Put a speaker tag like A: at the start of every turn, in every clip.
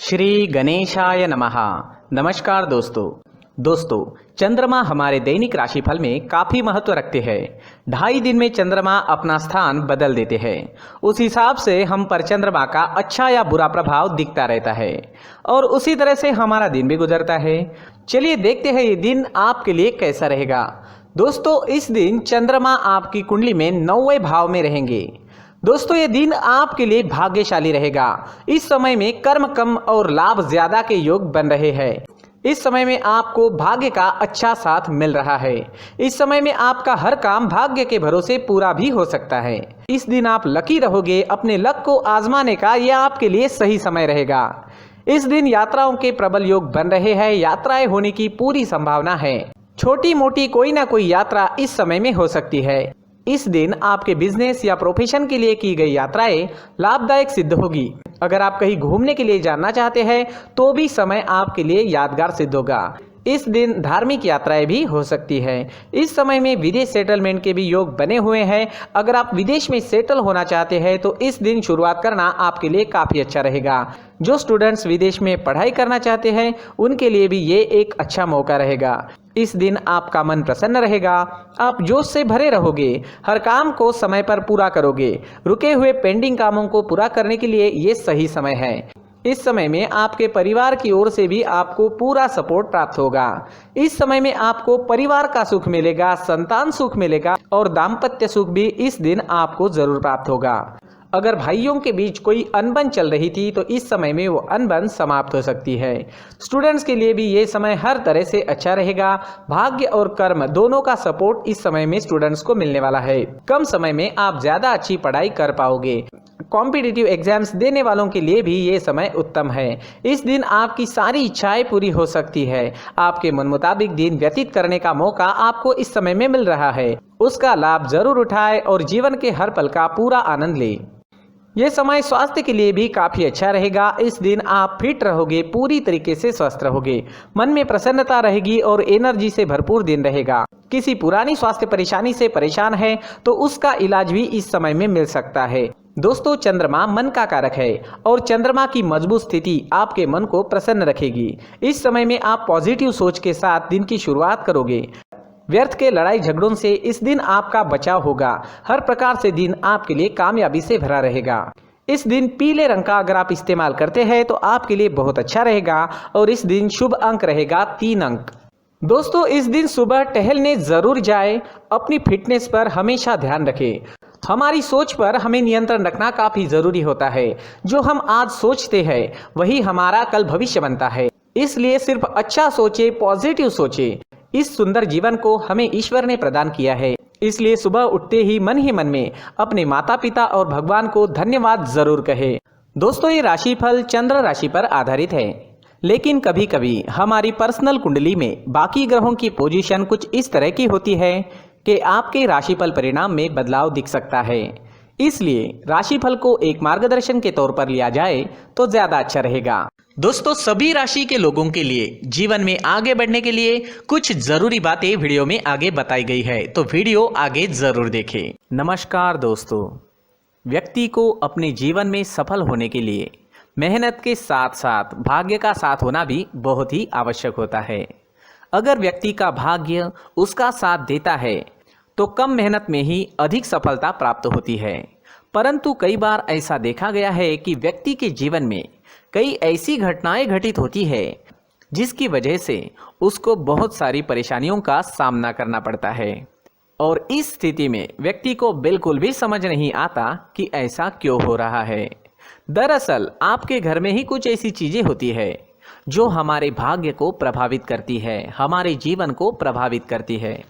A: श्री गणेशाय नमः। नमस्कार दोस्तों चंद्रमा हमारे दैनिक राशिफल में काफ़ी महत्व रखते हैं। 2.5 दिन में चंद्रमा अपना स्थान बदल देते हैं। उस हिसाब से हम पर चंद्रमा का अच्छा या बुरा प्रभाव दिखता रहता है और उसी तरह से हमारा दिन भी गुजरता है। चलिए देखते हैं ये दिन आपके लिए कैसा रहेगा। दोस्तों, इस दिन चंद्रमा आपकी कुंडली में 9वें भाव में रहेंगे। दोस्तों, ये दिन आपके लिए भाग्यशाली रहेगा। इस समय में कर्म कम और लाभ ज्यादा के योग बन रहे हैं। इस समय में आपको भाग्य का अच्छा साथ मिल रहा है। इस समय में आपका हर काम भाग्य के भरोसे पूरा भी हो सकता है। इस दिन आप लकी रहोगे। अपने लक को आजमाने का यह आपके लिए सही समय रहेगा। इस दिन यात्राओं के प्रबल योग बन रहे हैं। यात्राएं होने की पूरी संभावना है। छोटी मोटी कोई ना कोई यात्रा इस समय में हो सकती है। इस दिन आपके बिजनेस या प्रोफेशन के लिए की गई यात्राएं लाभदायक सिद्ध होगी। अगर आप कहीं घूमने के लिए जाना चाहते हैं तो भी समय आपके लिए यादगार सिद्ध होगा। इस दिन धार्मिक यात्राएं भी हो सकती है। इस समय में विदेश सेटलमेंट के भी योग बने हुए हैं। अगर आप विदेश में सेटल होना चाहते हैं तो इस दिन शुरुआत करना आपके लिए काफ़ी अच्छा रहेगा। जो स्टूडेंट्स विदेश में पढ़ाई करना चाहते हैं उनके लिए भी ये एक अच्छा मौका रहेगा। इस दिन आपका मन प्रसन्न रहेगा। आप जोश से भरे रहोगे। हर काम को समय पर पूरा करोगे। रुके हुए पेंडिंग कामों को पूरा करने के लिए ये सही समय है। इस समय में आपके परिवार की ओर से भी आपको पूरा सपोर्ट प्राप्त होगा। इस समय में आपको परिवार का सुख मिलेगा, संतान सुख मिलेगा और दाम्पत्य सुख भी इस दिन आपको जरूर प्राप्त होगा। अगर भाइयों के बीच कोई अनबन चल रही थी तो इस समय में वो अनबन समाप्त हो सकती है। स्टूडेंट्स के लिए भी ये समय हर तरह से अच्छा रहेगा। भाग्य और कर्म दोनों का सपोर्ट इस समय में स्टूडेंट्स को मिलने वाला है। कम समय में आप ज्यादा अच्छी पढ़ाई कर पाओगे। कॉम्पिटिटिव एग्जाम्स देने वालों के लिए भी ये समय उत्तम है। इस दिन आपकी सारी इच्छाएं पूरी हो सकती है। आपके मन मुताबिक दिन व्यतीत करने का मौका आपको इस समय में मिल रहा है। उसका लाभ जरूर उठाएं और जीवन के हर पल का पूरा आनंद लें। यह समय स्वास्थ्य के लिए भी काफी अच्छा रहेगा। इस दिन आप फिट रहोगे, पूरी तरीके से स्वस्थ रहोगे। मन में प्रसन्नता रहेगी और एनर्जी से भरपूर दिन रहेगा। किसी पुरानी स्वास्थ्य परेशानी से परेशान है तो उसका इलाज भी इस समय में मिल सकता है। दोस्तों, चंद्रमा मन का कारक है और चंद्रमा की मजबूत स्थिति आपके मन को प्रसन्न रखेगी। इस समय में आप पॉजिटिव सोच के साथ दिन की शुरुआत करोगे। व्यर्थ के लड़ाई झगड़ों से इस दिन आपका बचाव होगा। हर प्रकार से दिन आपके लिए कामयाबी से भरा रहेगा। इस दिन पीले रंग का अगर आप इस्तेमाल करते हैं तो आपके लिए बहुत अच्छा रहेगा और इस दिन शुभ अंक रहेगा 3 अंक। दोस्तों, इस दिन सुबह टहलने जरूर जाए। अपनी फिटनेस पर हमेशा ध्यान रखें। हमारी सोच पर हमें नियंत्रण रखना काफी जरूरी होता है। जो हम आज सोचते हैं वही हमारा कल भविष्य बनता है। इसलिए सिर्फ अच्छा सोचे, पॉजिटिव सोचे। इस सुंदर जीवन को हमें ईश्वर ने प्रदान किया है। इसलिए सुबह उठते ही मन में अपने माता पिता और भगवान को धन्यवाद जरूर कहे। दोस्तों, ये राशिफल चंद्र राशि पर आधारित है, लेकिन कभी कभी हमारी पर्सनल कुंडली में बाकी ग्रहों की पोजीशन कुछ इस तरह की होती है कि आपके राशिफल परिणाम में बदलाव दिख सकता है। इसलिए राशिफल को एक मार्गदर्शन के तौर पर लिया जाए तो ज्यादा अच्छा रहेगा। दोस्तों, सभी राशि के लोगों के लिए जीवन में आगे बढ़ने के लिए कुछ जरूरी बातें वीडियो में आगे बताई गई है, तो वीडियो आगे जरूर देखें। नमस्कार दोस्तों, व्यक्ति को अपने जीवन में सफल होने के लिए मेहनत के साथ साथ भाग्य का साथ होना भी बहुत ही आवश्यक होता है। अगर व्यक्ति का भाग्य उसका साथ देता है तो कम मेहनत में ही अधिक सफलता प्राप्त होती है। परंतु कई बार ऐसा देखा गया है कि व्यक्ति के जीवन में कई ऐसी घटनाएं घटित होती है जिसकी वजह से उसको बहुत सारी परेशानियों का सामना करना पड़ता है और इस स्थिति में व्यक्ति को बिल्कुल भी समझ नहीं आता कि ऐसा क्यों हो रहा है। दरअसल आपके घर में ही कुछ ऐसी चीजें होती है जो हमारे भाग्य को प्रभावित करती है, हमारे जीवन को प्रभावित करती है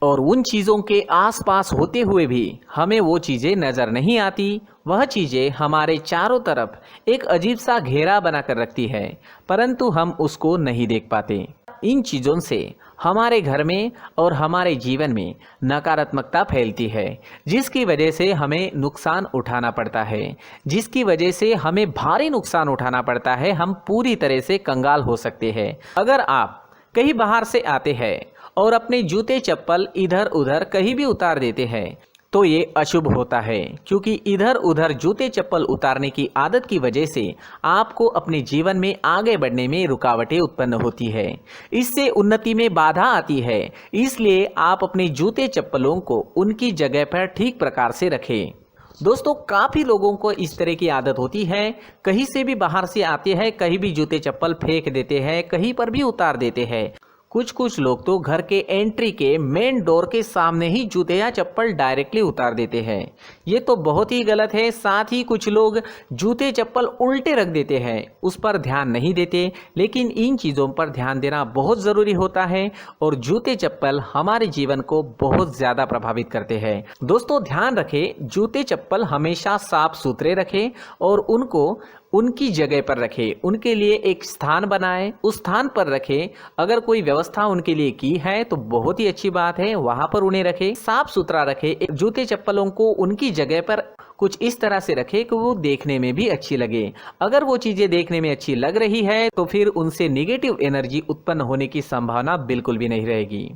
A: और उन चीज़ों के आसपास होते हुए भी हमें वो चीज़ें नज़र नहीं आती। वह चीज़ें हमारे चारों तरफ एक अजीब सा घेरा बनाकर रखती है, परंतु हम उसको नहीं देख पाते। इन चीज़ों से हमारे घर में और हमारे जीवन में नकारात्मकता फैलती है, जिसकी वजह से हमें नुकसान उठाना पड़ता है, जिसकी वजह से हमें भारी नुकसान उठाना पड़ता है। हम पूरी तरह से कंगाल हो सकते हैं। अगर आप कहीं बाहर से आते हैं और अपने जूते चप्पल इधर उधर कहीं भी उतार देते हैं तो ये अशुभ होता है, क्योंकि इधर उधर जूते चप्पल उतारने की आदत की वजह से आपको अपने जीवन में आगे बढ़ने में रुकावटें उत्पन्न होती है। इससे उन्नति में बाधा आती है। इसलिए आप अपने जूते चप्पलों को उनकी जगह पर ठीक प्रकार से रखें। दोस्तों, काफ़ी लोगों को इस तरह की आदत होती है, कहीं से भी बाहर से आते हैं, कहीं भी जूते चप्पल फेंक देते हैं, कहीं पर भी उतार देते हैं। कुछ लोग तो घर के एंट्री के मेन डोर के सामने ही जूते या चप्पल डायरेक्टली उतार देते हैं। ये तो बहुत ही गलत है। साथ ही कुछ लोग जूते चप्पल उल्टे रख देते हैं, उस पर ध्यान नहीं देते। लेकिन इन चीज़ों पर ध्यान देना बहुत ज़रूरी होता है और जूते चप्पल हमारे जीवन को बहुत ज़्यादा प्रभावित करते हैं। दोस्तों, ध्यान रखें, जूते चप्पल हमेशा साफ सुथरे रखें और उनको उनकी जगह पर रखें। उनके लिए एक स्थान बनाएं, उस स्थान पर रखें। अगर कोई व्यवस्था उनके लिए की है तो बहुत ही अच्छी बात है, वहां पर उन्हें रखें, साफ सुथरा रखें। जूते चप्पलों को उनकी जगह पर कुछ इस तरह से रखें कि वो देखने में भी अच्छी लगे। अगर वो चीजें देखने में अच्छी लग रही है तो फिर उनसे निगेटिव एनर्जी उत्पन्न होने की संभावना बिल्कुल भी नहीं रहेगी।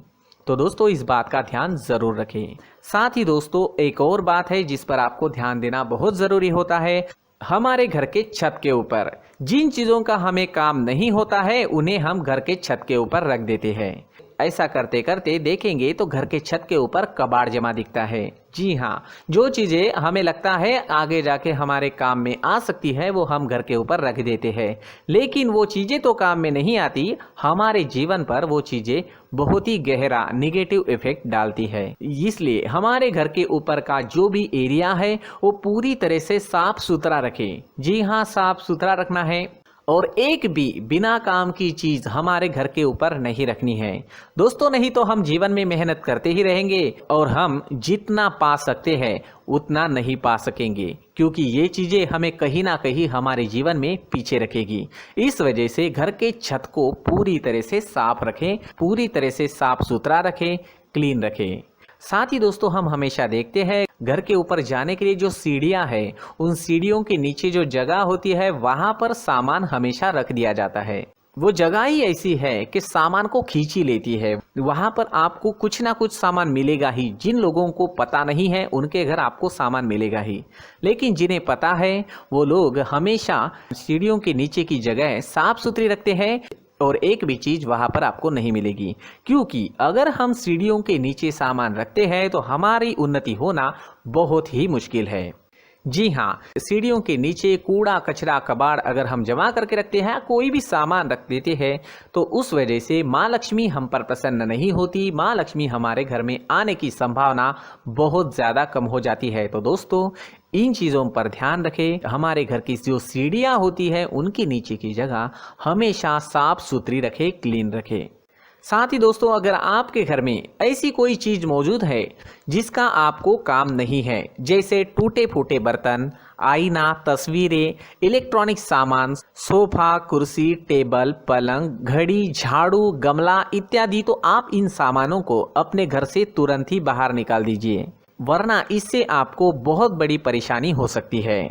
A: तो दोस्तों, इस बात का ध्यान जरूर रखें। साथ ही दोस्तों, एक और बात है जिस पर आपको ध्यान देना बहुत जरूरी होता है। हमारे घर के छत के ऊपर जिन चीज़ों का हमें काम नहीं होता है उन्हें हम घर के छत के ऊपर रख देते हैं। ऐसा करते करते देखेंगे तो घर के छत के ऊपर कबाड़ जमा दिखता है। जी हाँ, जो चीज़ें हमें लगता है आगे जाके हमारे काम में आ सकती है वो हम घर के ऊपर रख देते हैं, लेकिन वो चीज़ें तो काम में नहीं आती, हमारे जीवन पर वो चीज़ें बहुत ही गहरा निगेटिव इफेक्ट डालती है। इसलिए हमारे घर के ऊपर का जो भी एरिया है वो पूरी तरह से साफ सुथरा रखें। जी हाँ, साफ सुथरा रखना है और एक भी बिना काम की चीज हमारे घर के ऊपर नहीं रखनी है। दोस्तों, नहीं तो हम जीवन में मेहनत करते ही रहेंगे और हम जितना पा सकते हैं उतना नहीं पा सकेंगे, क्योंकि ये चीजें हमें कहीं ना कहीं हमारे जीवन में पीछे रखेगी। इस वजह से घर के छत को पूरी तरह से साफ रखें, पूरी तरह से साफ सुथरा रखें, क्लीन रखें। साथ ही दोस्तों, हम हमेशा देखते हैं घर के ऊपर जाने के लिए जो सीढ़ियां हैं, उन सीढ़ियों के नीचे जो जगह होती है वहां पर सामान हमेशा रख दिया जाता है। वो जगह ही ऐसी है कि सामान को खींच ही लेती है। वहां पर आपको कुछ ना कुछ सामान मिलेगा ही। जिन लोगों को पता नहीं है उनके घर आपको सामान मिलेगा ही, लेकिन जिन्हें पता है वो लोग हमेशा सीढ़ियों के नीचे की जगह साफ सुथरी रखते हैं और एक भी चीज वहां पर आपको नहीं मिलेगी। क्योंकि अगर हम सीढ़ियों के नीचे सामान रखते हैं तो हमारी उन्नति होना बहुत ही मुश्किल है। जी हाँ, सीढ़ियों के नीचे कूड़ा कचरा कबाड़ अगर हम जमा करके रखते हैं, कोई भी सामान रख देते हैं, तो उस वजह से माँ लक्ष्मी हम पर प्रसन्न नहीं होती। माँ लक्ष्मी हमारे घर में आने की संभावना बहुत ज़्यादा कम हो जाती है। तो दोस्तों, इन चीज़ों पर ध्यान रखें। हमारे घर की जो सीढ़ियाँ होती है उनके नीचे की जगह हमेशा साफ सुथरी रखें, क्लीन रखें। साथ ही दोस्तों, अगर आपके घर में ऐसी कोई चीज मौजूद है जिसका आपको काम नहीं है, जैसे टूटे फूटे बर्तन, आईना, तस्वीरें, इलेक्ट्रॉनिक सामान, सोफा, कुर्सी, टेबल, पलंग, घड़ी, झाड़ू, गमला इत्यादि, तो आप इन सामानों को अपने घर से तुरंत ही बाहर निकाल दीजिए, वरना इससे आपको बहुत बड़ी परेशानी हो सकती है।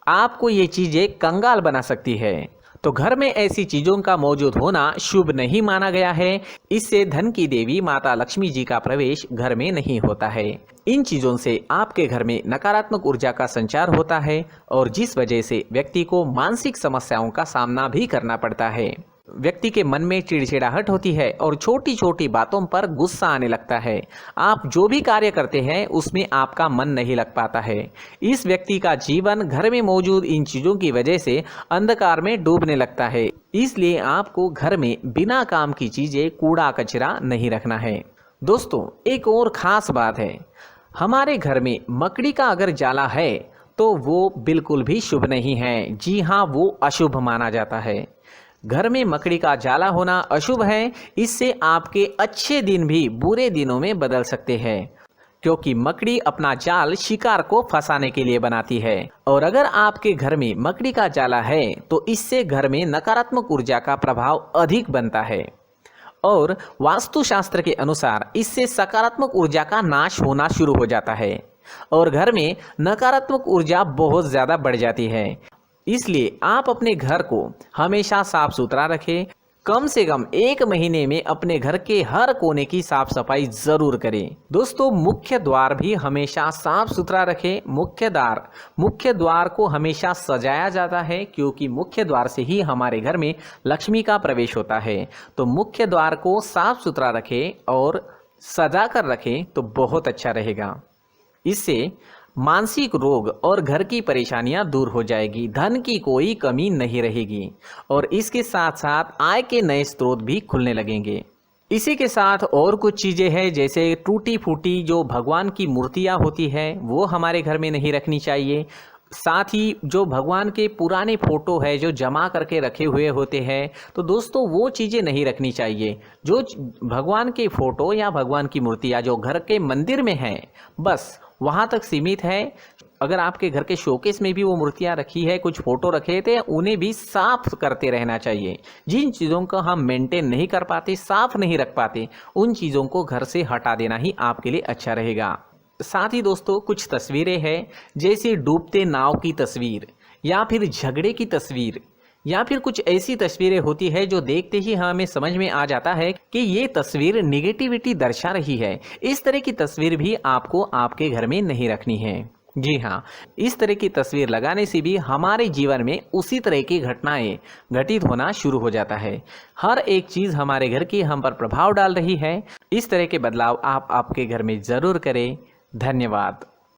A: आपको ये चीजें कंगाल बना सकती है। तो घर में ऐसी चीजों का मौजूद होना शुभ नहीं माना गया है। इससे धन की देवी माता लक्ष्मी जी का प्रवेश घर में नहीं होता है। इन चीजों से आपके घर में नकारात्मक ऊर्जा का संचार होता है और जिस वजह से व्यक्ति को मानसिक समस्याओं का सामना भी करना पड़ता है। व्यक्ति के मन में चिड़चिड़ाहट होती है और छोटी छोटी बातों पर गुस्सा आने लगता है। आप जो भी कार्य करते हैं उसमें आपका मन नहीं लग पाता है। इस व्यक्ति का जीवन घर में मौजूद इन चीजों की वजह से अंधकार में डूबने लगता है। इसलिए आपको घर में बिना काम की चीजें, कूड़ा कचरा नहीं रखना है। दोस्तों, एक और खास बात है, हमारे घर में मकड़ी का अगर जाला है तो वो बिल्कुल भी शुभ नहीं है। जी हाँ, वो अशुभ माना जाता है। घर में मकड़ी का जाला होना अशुभ है। इससे आपके अच्छे दिन भी बुरे दिनों में बदल सकते हैं, क्योंकि मकड़ी अपना जाल शिकार को फंसाने के लिए बनाती है। और अगर आपके घर में मकड़ी का जाला है तो इससे घर में नकारात्मक ऊर्जा का प्रभाव अधिक बनता है और वास्तुशास्त्र के अनुसार इससे सकारात्मक ऊर्जा का नाश होना शुरू हो जाता है और घर में नकारात्मक ऊर्जा बहुत ज़्यादा बढ़ जाती है। इसलिए आप अपने घर को हमेशा साफ सुथरा रखें, कम से कम 1 महीने में अपने घर के हर कोने की साफ सफाई जरूर करें। दोस्तों, मुख्य द्वार भी हमेशा साफ सुथरा रखें। मुख्य द्वार को हमेशा सजाया जाता है, क्योंकि मुख्य द्वार से ही हमारे घर में लक्ष्मी का प्रवेश होता है। तो मुख्य द्वार को साफ सुथरा रखें और सजा कर रखें तो बहुत अच्छा रहेगा। इससे मानसिक रोग और घर की परेशानियां दूर हो जाएगी, धन की कोई कमी नहीं रहेगी और इसके साथ साथ आय के नए स्रोत भी खुलने लगेंगे। इसी के साथ और कुछ चीज़ें हैं, जैसे टूटी फूटी जो भगवान की मूर्तियां होती है वो हमारे घर में नहीं रखनी चाहिए। साथ ही जो भगवान के पुराने फोटो है जो जमा करके रखे हुए होते हैं, तो दोस्तों वो चीज़ें नहीं रखनी चाहिए। जो भगवान के फोटो या भगवान की मूर्तियाँ जो घर के मंदिर में हैं, बस वहाँ तक सीमित है। अगर आपके घर के शोकेस में भी वो मूर्तियाँ रखी है, कुछ फोटो रखे थे, उन्हें भी साफ करते रहना चाहिए। जिन चीज़ों को हम मेंटेन नहीं कर पाते, साफ नहीं रख पाते, उन चीज़ों को घर से हटा देना ही आपके लिए अच्छा रहेगा। साथ ही दोस्तों, कुछ तस्वीरें हैं, जैसे डूबते नाव की तस्वीर या फिर झगड़े की तस्वीर या फिर कुछ ऐसी तस्वीरें होती है जो देखते ही हमें समझ में आ जाता है कि ये तस्वीर नेगेटिविटी दर्शा रही है। इस तरह की तस्वीर भी आपको आपके घर में नहीं रखनी है। जी हाँ, इस तरह की तस्वीर लगाने से भी हमारे जीवन में उसी तरह की घटनाएं घटित होना शुरू हो जाता है। हर एक चीज़ हमारे घर की हम पर प्रभाव डाल रही है। इस तरह के बदलाव आप आपके घर में ज़रूर करें। धन्यवाद।